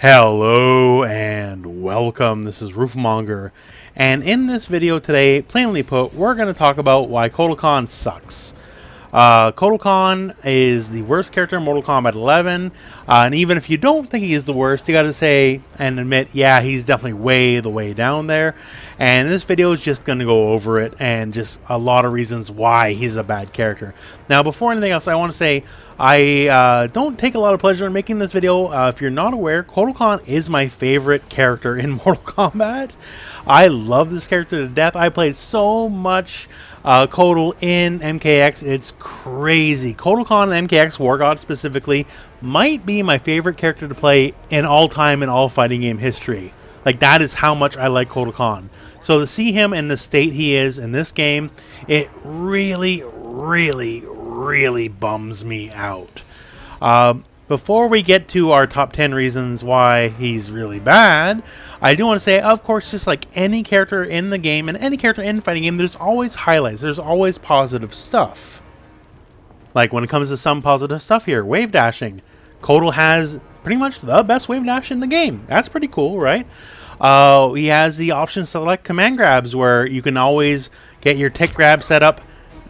Hello and welcome. This is Rooflemonger, and in this video today, plainly put, we're going to talk about why Kotal Kahn sucks. Kotal Kahn is the worst character in Mortal Kombat 11, and even if you don't think he's the worst, you got to say and admit, yeah, he's definitely way down there. And this video is just going to go over it and just a lot of reasons why he's a bad character. Now, before anything else, I want to say I don't take a lot of pleasure in making this video. If you're not aware, Kotal Kahn is my favorite character in Mortal Kombat. I love this character to death. I played so much Kotal in MKX. It's crazy. Kotal Kahn and MKX War God specifically might be my favorite character to play in all time in all fighting game history. Like, that is how much I like Kotal Kahn. So to see him in the state he is in this game, it really bums me out. Before we get to our top 10 reasons why he's really bad, I do want to say, of course, just like any character in the game and any character in a fighting game, there's always highlights. There's always positive stuff. Like when it comes to some positive stuff here, wave dashing. Kotal has pretty much the best wave dash in the game. That's pretty cool, right? He has the option to select command grabs where you can always get your tick grab set up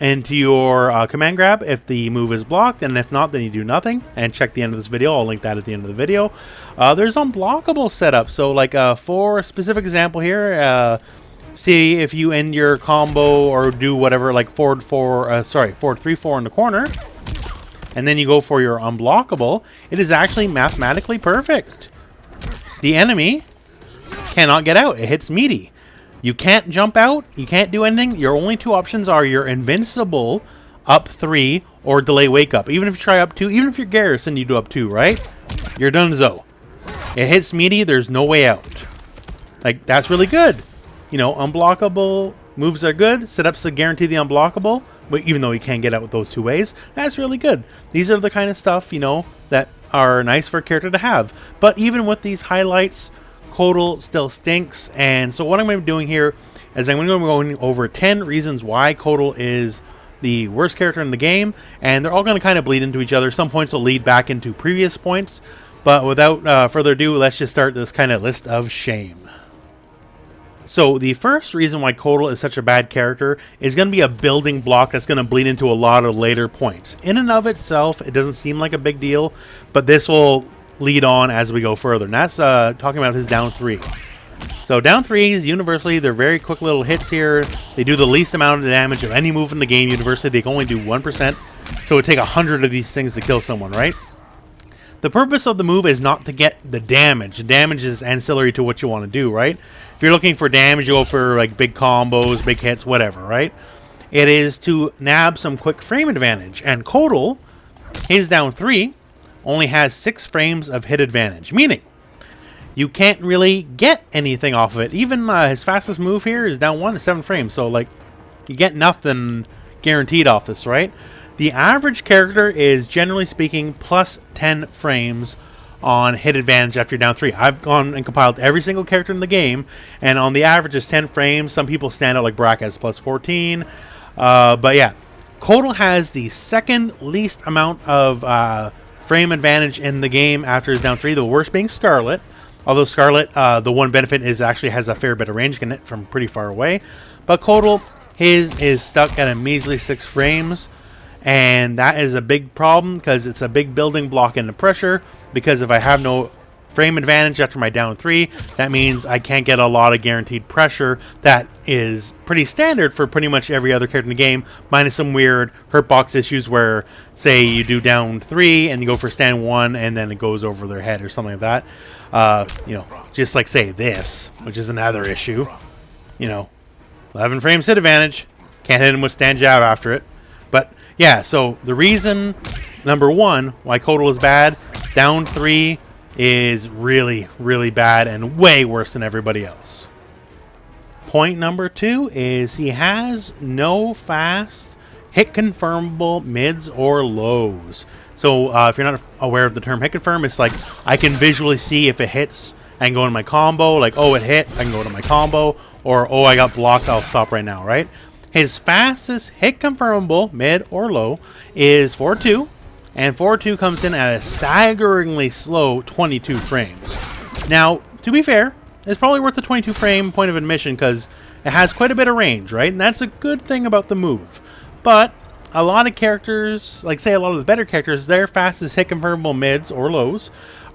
into your command grab if the move is blocked, and if not, then you do nothing. And check the end of this video. I'll link that at the end of the video. There's unblockable setup. So like for a specific example here, see if you end your combo or do whatever, like forward 3-4 in the corner, and then you go for your unblockable, it is actually mathematically perfect. The enemy cannot get out. It hits meaty. You can't jump out. You can't do anything. Your only two options are you're invincible up 3 or delay wake up. Even if you try up 2, even if you're Garrison, you do up 2, right? You're donezo. It hits meaty. There's no way out. Like, that's really good. You know, unblockable moves are good. Setups to guarantee the unblockable, but even though you can't get out with those two ways, that's really good. These are the kind of stuff, you know, that are nice for a character to have. But even with these highlights, Kotal still stinks. And so what I'm going to be doing here is I'm going to be going over 10 reasons why Kotal is the worst character in the game, and they're all going to kind of bleed into each other. Some points will lead back into previous points, but without further ado, let's just start this kind of list of shame. So the first reason why Kotal is such a bad character is going to be a building block that's going to bleed into a lot of later points. In and of itself, it doesn't seem like a big deal, but this will lead on as we go further. And that's talking about his down 3. So down 3s, universally, they're very quick little hits here. They do the least amount of damage of any move in the game. Universally, they can only do 1%. So it would take 100 of these things to kill someone, right? The purpose of the move is not to get the damage. The damage is ancillary to what you want to do, right? If you're looking for damage, you go for like big combos, big hits, whatever, right? It is to nab some quick frame advantage. And Kotal, his down 3, only has 6 frames of hit advantage, meaning you can't really get anything off of it. Even his fastest move here is down 1 to 7 frames, so like you get nothing guaranteed off this, right? The average character is, generally speaking, plus 10 frames on hit advantage after you're down 3. I've gone and compiled every single character in the game, and on the average is 10 frames. Some people stand out, like Brack has plus 14. But yeah, Kotal has the second least amount of frame advantage in the game after his down 3. The worst being Scarlet. Although Scarlet, the one benefit is actually has a fair bit of range, can hit from pretty far away. But Kotal, his is stuck at a measly 6 frames. And that is a big problem because it's a big building block in the pressure. Because if I have no frame advantage after my down 3, that means I can't get a lot of guaranteed pressure. That is pretty standard for pretty much every other character in the game, minus some weird hurt box issues where, say, you do down 3 and you go for stand 1 and then it goes over their head or something like that. You know, just like, say, this, which is another issue. You know, 11 frames hit advantage. Can't hit him with stand jab after it. But yeah, so the reason, number 1, why Kotal is bad, down 3 is really bad and way worse than everybody else. Point number 2 is he has no fast hit confirmable mids or lows. So if you're not aware of the term hit confirm, it's like I can visually see if it hits and go into my combo, like, oh, it hit, I can go to my combo, or oh, I got blocked, I'll stop right now, right? His fastest hit confirmable, mid or low, is 4-2, and 4-2 comes in at a staggeringly slow 22 frames. Now, to be fair, it's probably worth the 22 frame point of admission because it has quite a bit of range, right? And that's a good thing about the move. But a lot of characters, like say a lot of the better characters, their fastest hit confirmable mids or lows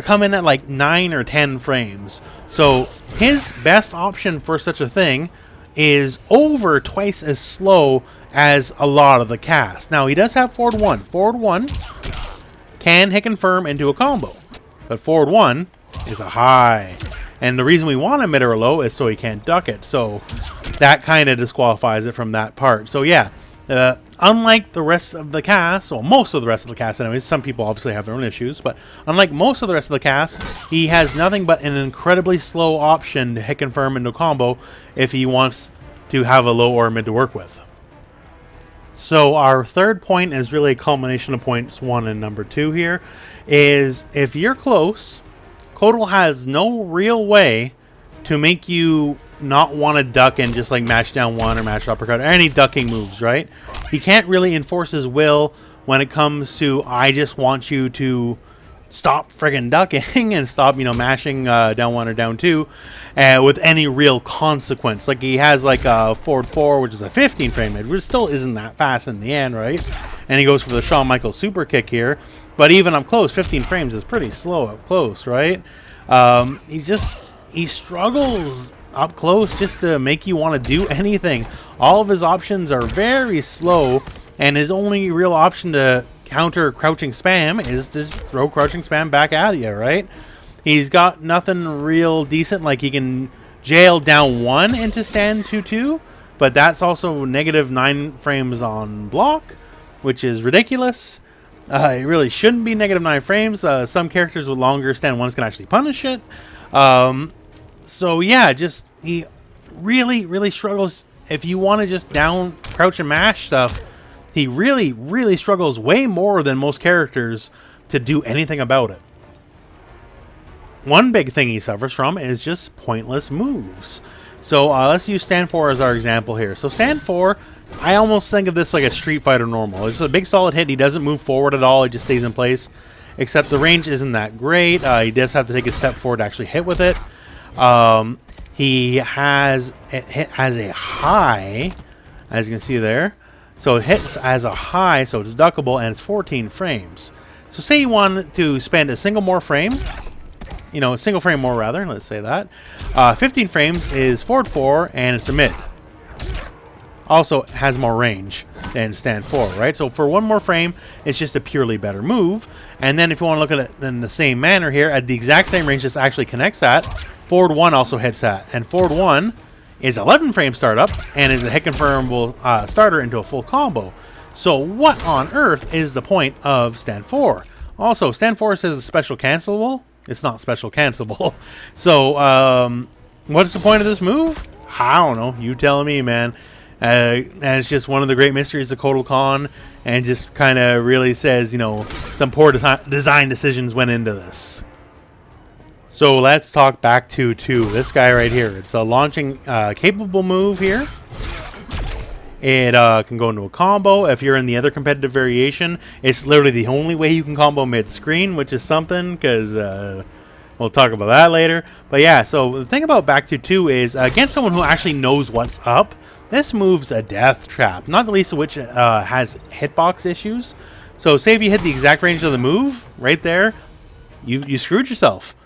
come in at like 9 or 10 frames. So his best option for such a thing is over twice as slow as a lot of the cast. Now he does have forward 1. Forward 1 can hit confirm into a combo, but forward 1 is a high. And the reason we want a mid or a low is so he can't duck it. So that kind of disqualifies it from that part. So yeah, unlike the rest of the cast, well, most of the rest of the cast anyways, some people obviously have their own issues, but unlike most of the rest of the cast, he has nothing but an incredibly slow option to hit confirm into a combo if he wants to have a low or a mid to work with. So our third point is really a culmination of points 1 and number 2 here, is if you're close, Kotal has no real way to make you not want to duck and just like match down 1 or match uppercut or any ducking moves, right? He can't really enforce his will when it comes to I just want you to stop friggin' ducking and stop, you know, mashing down 1 or down 2 with any real consequence. Like he has like a forward 4, which is a 15 frame mid, which still isn't that fast in the end, right? And he goes for the Shawn Michaels super kick here. But even up close, 15 frames is pretty slow up close, right? He struggles up close just to make you want to do anything. All of his options are very slow, and his only real option to counter crouching spam is to just throw crouching spam back at you, right? He's got nothing real decent, like he can jail down 1 into stand 2-2, but that's also negative 9 frames on block, which is ridiculous. It really shouldn't be negative 9 frames. Some characters with longer stand 1s can actually punish it. So yeah, just he really struggles. If you want to just down crouch and mash stuff, he really struggles way more than most characters to do anything about it. One big thing he suffers from is just pointless moves. So let's use stand 4 as our example here. So stand 4, I almost think of this like a Street Fighter normal. It's a big solid hit. He doesn't move forward at all. He just stays in place. Except the range isn't that great. He does have to take a step forward to actually hit with it. He has a high, as you can see there. So it hits as a high, so it's duckable, and it's 14 frames. So say you want to spend a single frame more rather, let's say that. 15 frames is forward 4, and it's a mid. Also has more range than stand 4, right? So for 1 more frame, it's just a purely better move. And then if you want to look at it in the same manner here, at the exact same range this actually connects at, forward 1 also hits that. And forward 1 is 11 frame startup and is a hit confirmable starter into a full combo. So what on earth is the point of stand 4? Also, stand 4 says it's special cancelable. It's not special cancelable. So what's the point of this move? I don't know. You tell me, man. And it's just one of the great mysteries of Kotal Kahn, and just kind of really says, you know, some poor design decisions went into this. So let's talk back to 2. This guy right here. It's a launching capable move here. It can go into a combo. If you're in the other competitive variation, it's literally the only way you can combo mid-screen, which is something, because we'll talk about that later. But yeah, so the thing about back to 2 is, against someone who actually knows what's up, this move's a death trap, not the least of which has hitbox issues. So say if you hit the exact range of the move, right there, you screwed yourself.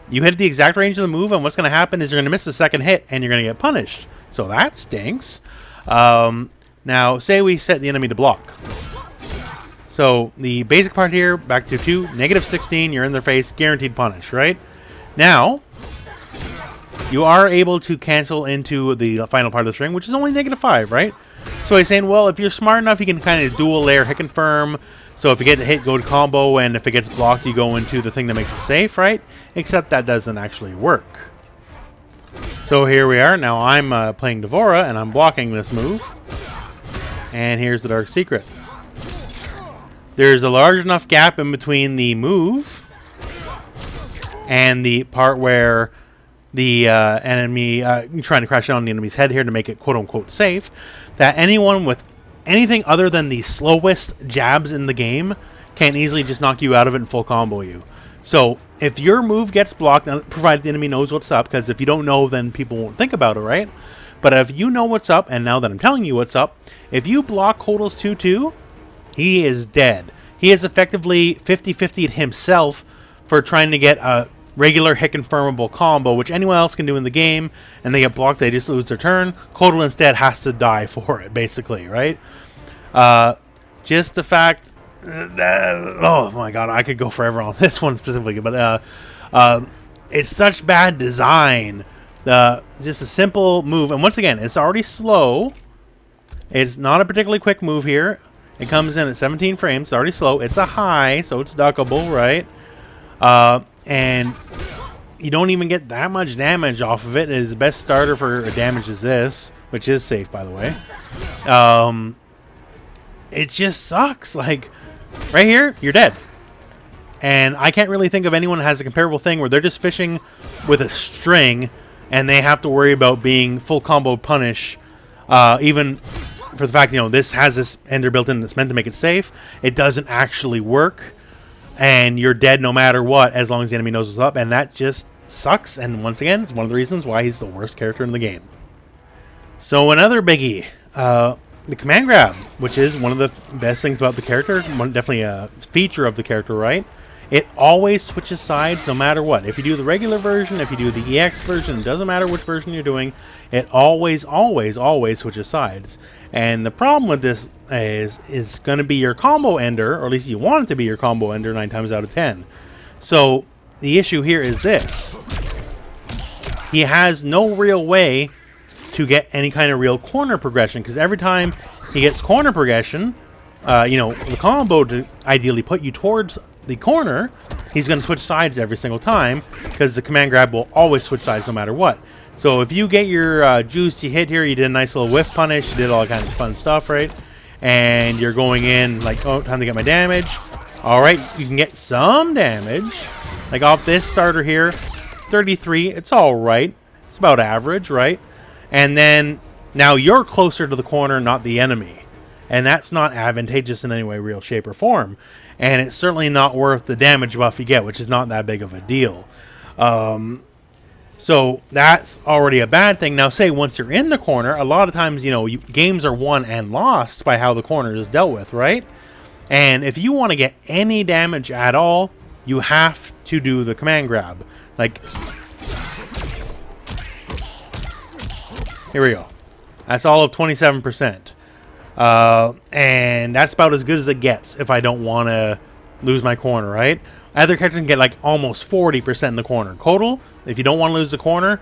You hit the exact range of the move, and what's going to happen is you're going to miss the second hit, and you're going to get punished. So that stinks. Now, say we set the enemy to block. So the basic part here, back to 2, negative 16, you're in their face, guaranteed punish, right? Now, you are able to cancel into the final part of the string, which is only negative 5, right? So he's saying, well, if you're smart enough, you can kind of dual layer hit confirm. So if you get the hit, go to combo, and if it gets blocked, you go into the thing that makes it safe, right? Except that doesn't actually work. So here we are. Now I'm playing Devora, and I'm blocking this move. And here's the dark secret. There's a large enough gap in between the move and the part where the enemy trying to crash down on the enemy's head here to make it quote-unquote safe, that anyone with anything other than the slowest jabs in the game can easily just knock you out of it and full combo you. So if your move gets blocked, provided the enemy knows what's up, because if you don't know, then people won't think about it, right? But if you know what's up, and now that I'm telling you what's up, if you block Kotal's 2-2, he is dead. He is effectively 50-50'd himself for trying to get a regular hit confirmable combo, which anyone else can do in the game, and they get blocked, they just lose their turn. Kotal instead has to die for it, basically, right? Just the fact that, oh my god, I could go forever on this one specifically, but it's such bad design. Just a simple move, and once again, it's already slow. It's not a particularly quick move here. It comes in at 17 frames. It's already slow. It's a high, so it's duckable, right? And you don't even get that much damage off of it. It is the best starter for damage is this, which is safe, by the way. It just sucks. Like, right here, you're dead. And I can't really think of anyone that has a comparable thing where they're just fishing with a string and they have to worry about being full combo punish, even for the fact, you know, this has this ender built in that's meant to make it safe. It doesn't actually work. And you're dead no matter what, as long as the enemy knows what's up. And that just sucks. And once again, it's one of the reasons why he's the worst character in the game. So another biggie, the command grab, which is one of the best things about the character. Definitely a feature of the character, right? It always switches sides no matter what. If you do the regular version, if you do the EX version, it doesn't matter which version you're doing. It always switches sides. And the problem with this is it's going to be your combo ender, or at least you want it to be your combo ender 9 times out of 10. So the issue here is this. He has no real way to get any kind of real corner progression, because every time he gets corner progression, you know, the combo to ideally put you towards the corner, he's going to switch sides every single time, because the command grab will always switch sides no matter what. So if you get your juicy hit here, you did a nice little whiff punish, you did all kinds of fun stuff, right? And you're going in like, oh, time to get my damage. All right, you can get some damage. Like off this starter here, 33, it's all right. It's about average, right? And then now you're closer to the corner, not the enemy. And that's not advantageous in any way, real shape, or form. And it's certainly not worth the damage buff you get, which is not that big of a deal. So that's already a bad thing. Now, say once you're in the corner, a lot of times, you know, games are won and lost by how the corner is dealt with, right? And if you want to get any damage at all, you have to do the command grab. Like, here we go. That's all of 27%. And that's about as good as it gets if I don't want to lose my corner, right? Other characters can get like almost 40% in the corner. Kotal, if you don't want to lose the corner,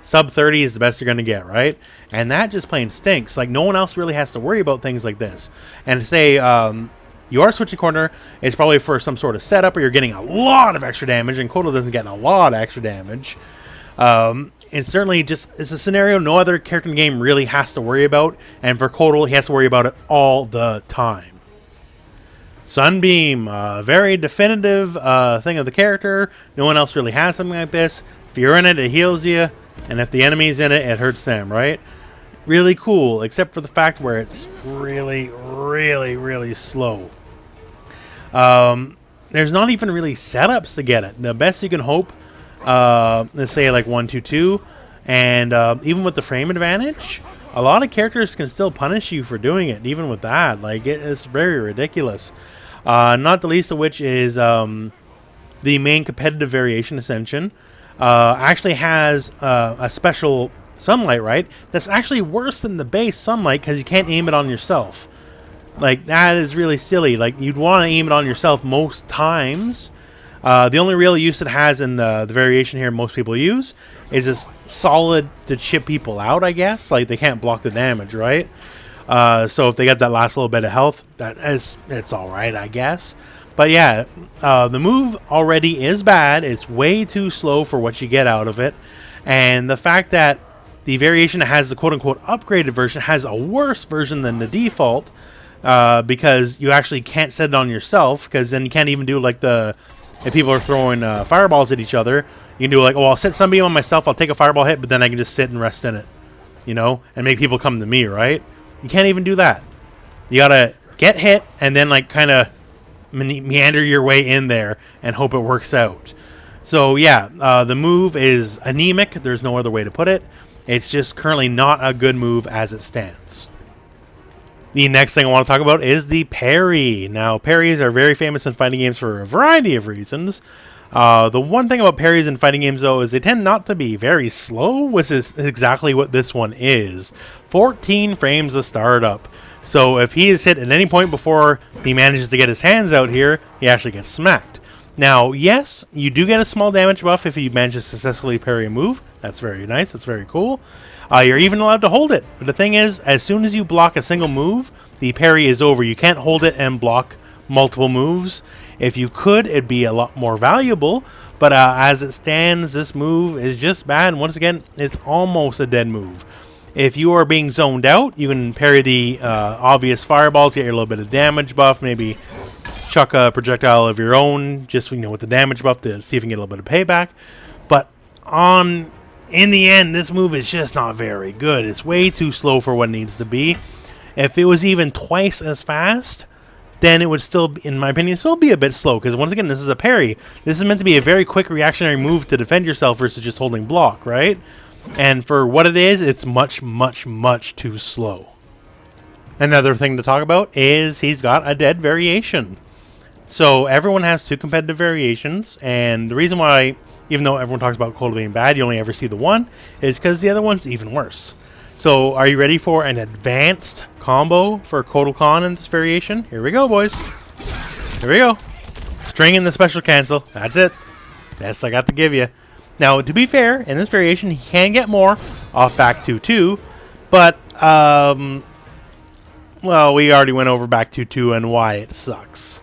sub 30 is the best you're going to get, right? And that just plain stinks. Like, no one else really has to worry about things like this. And say you are switching corner, it's probably for some sort of setup, or you're getting a lot of extra damage, and Kotal doesn't get a lot of extra damage. It's certainly just, it's a scenario no other character in the game really has to worry about, and for Kotal, he has to worry about it all the time. Sunbeam, very definitive thing of the character. No one else really has something like this. If you're in it, it heals you, and if the enemy's in it, it hurts them, right? Really cool, except for the fact where it's really, really, really slow. There's not even really setups to get it. The best you can hope, let's say like 1-2-2, and even with the frame advantage, a lot of characters can still punish you for doing it, even with that. Like, it's very ridiculous. Not the least of which is the main competitive variation, Ascension, actually has a special sunlight, right? That's actually worse than the base sunlight, because you can't aim it on yourself. Like, that is really silly. Like, you'd want to aim it on yourself most times. The only real use it has in the variation here most people use is this solid to chip people out, I guess. Like, they can't block the damage, right? So if they get that last little bit of health, it's alright, I guess. But yeah, the move already is bad. It's way too slow for what you get out of it. And the fact that the variation that has the quote-unquote upgraded version has a worse version than the default, because you actually can't set it on yourself, because then you can't even do like if people are throwing fireballs at each other, you can do like, oh, I'll set sunbeam on myself, I'll take a fireball hit, but then I can just sit and rest in it, you know, and make people come to me, right? You can't even do that. You gotta get hit and then like kind of meander your way in there and hope it works out. So yeah, the move is anemic. There's no other way to put it. It's just currently not a good move as it stands. The next thing I want to talk about is the parry. Now, parries are very famous in fighting games for a variety of reasons. The one thing about parries in fighting games, though, is they tend not to be very slow, which is exactly what this one is. 14 frames of startup. So if he is hit at any point before he manages to get his hands out here, he actually gets smacked. Now, yes, you do get a small damage buff if you manage to successfully parry a move. That's very nice. That's very cool. You're even allowed to hold it. But the thing is, as soon as you block a single move, the parry is over. You can't hold it and block multiple moves. If you could, it'd be a lot more valuable. But as it stands, this move is just bad. And once again, it's almost a dead move. If you are being zoned out, you can parry the obvious fireballs, get your little bit of damage buff, maybe chuck a projectile of your own, just with the damage buff to see if you can get a little bit of payback. But in the end, this move is just not very good. It's way too slow for what it needs to be. If it was even twice as fast, then it would still, in my opinion, still be a bit slow. Because once again, this is a parry. This is meant to be a very quick reactionary move to defend yourself versus just holding block, right? And for what it is, it's much, much, much too slow. Another thing to talk about is he's got a dead variation. So everyone has two competitive variations, and the reason why, even though everyone talks about Kotal being bad, you only ever see the one, is because the other one's even worse. So are you ready for an advanced combo for Kotal Kahn in this variation? Here we go, boys. Here we go. String in the special cancel. That's it. Best I got to give you. Now, to be fair, in this variation, he can get more off back 2-2, but, well, we already went over back 2-2 and why it sucks.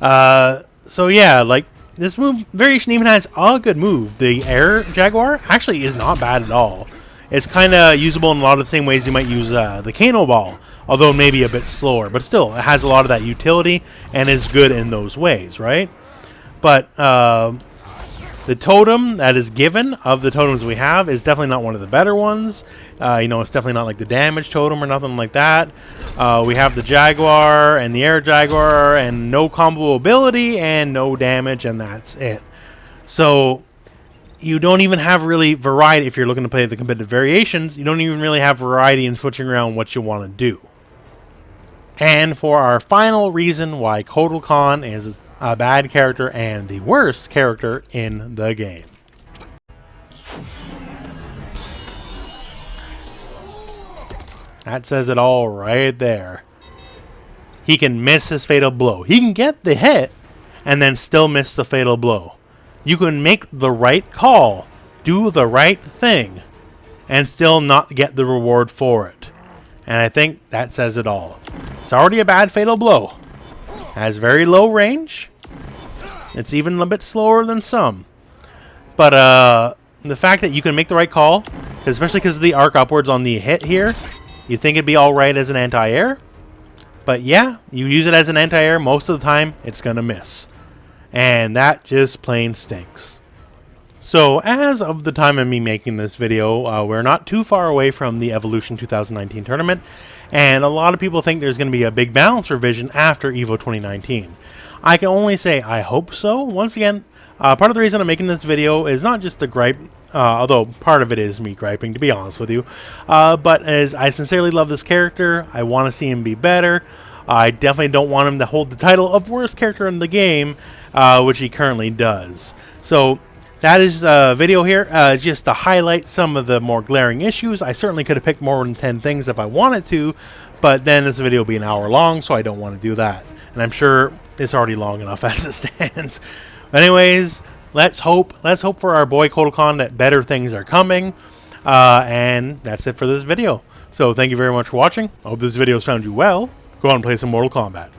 So yeah, like, this move variation even has a good move. The air jaguar actually is not bad at all. It's kind of usable in a lot of the same ways you might use the Kano ball, although maybe a bit slower, but still, it has a lot of that utility and is good in those ways, right? But, the totem that is given of the totems we have is definitely not one of the better ones. It's definitely not like the damage totem or nothing like that. We have the Jaguar and the Air Jaguar and no combo ability and no damage, and that's it. So you don't even have really variety if you're looking to play the competitive variations. You don't even really have variety in switching around what you want to do. And for our final reason why Kotal Kahn is a bad character and the worst character in the game. That says it all right there. He can miss his fatal blow. He can get the hit and then still miss the fatal blow. You can make the right call, do the right thing, and still not get the reward for it. And I think that says it all. It's already a bad fatal blow. Has very low range. It's even a bit slower than some. But the fact that you can make the right call, especially because of the arc upwards on the hit here, you think it'd be alright as an anti-air. But yeah, you use it as an anti-air, most of the time it's going to miss. And that just plain stinks. So as of the time of me making this video, we're not too far away from the Evolution 2019 tournament, and a lot of people think there's going to be a big balance revision after EVO 2019. I can only say I hope so. Once again, part of the reason I'm making this video is not just to gripe, although part of it is me griping, to be honest with you, but as I sincerely love this character, I want to see him be better. I definitely don't want him to hold the title of worst character in the game, which he currently does. So that is a video here, just to highlight some of the more glaring issues. I certainly could have picked more than 10 things if I wanted to, but then this video will be an hour long, so I don't want to do that. And I'm sure it's already long enough as it stands. Anyways, let's hope for our boy Kotal Kahn that better things are coming. And that's it for this video. So thank you very much for watching. I hope this video has found you well. Go on and play some Mortal Kombat.